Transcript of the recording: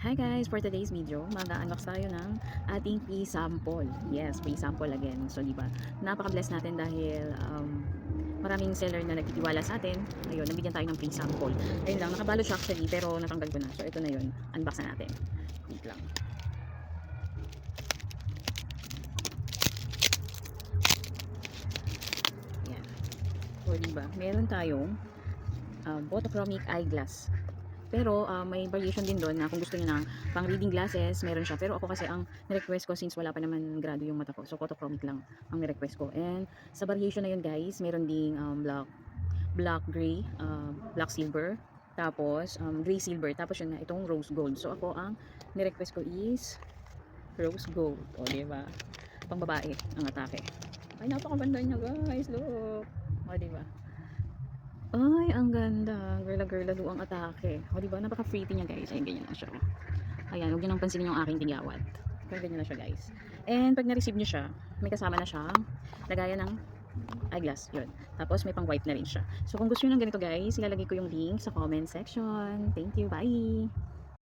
Hi guys! For today's video, mag-unbox tayo ng ating free sample. Yes, free sample again. So, di ba? Napaka-bless natin dahil maraming seller na nagtitiwala sa atin. Ayun, nabigyan tayo ng free sample. Ayun lang, nakabalot siya actually, pero natanggal ko na. So, ito na yun. Unbox na natin. Wait lang. Yan. So, di ba? Meron tayong photochromic eyeglass. Pero may variation din doon na kung gusto niyo ng pang reading glasses, meron siya. Pero ako kasi ang ni-request ko since wala pa naman grado yung mata ko. So photochromic lang ang ni-request ko. And sa variation na yun guys, meron ding black gray, black silver, tapos gray silver, tapos yun na itong rose gold. So ako ang ni-request ko is rose gold. O diba? Pang babae ang atake. Ay napakaganda niya guys, look. O diba? Ay, ang ganda. Girla-girla do ang atake. O, diba? Napaka-pretty niya, guys. Ayan, ganyan lang siya. Ayan, huwag niyo nang pansinin yung aking tingawat. Pero ganyan lang siya, guys. And, pag na-receive niyo siya, may kasama na siyang lagayan ng eyeglass. Yun. Tapos, may pang-wipe na rin siya. So, kung gusto niyo ng ganito, guys, ilalagay ko yung link sa comment section. Thank you. Bye!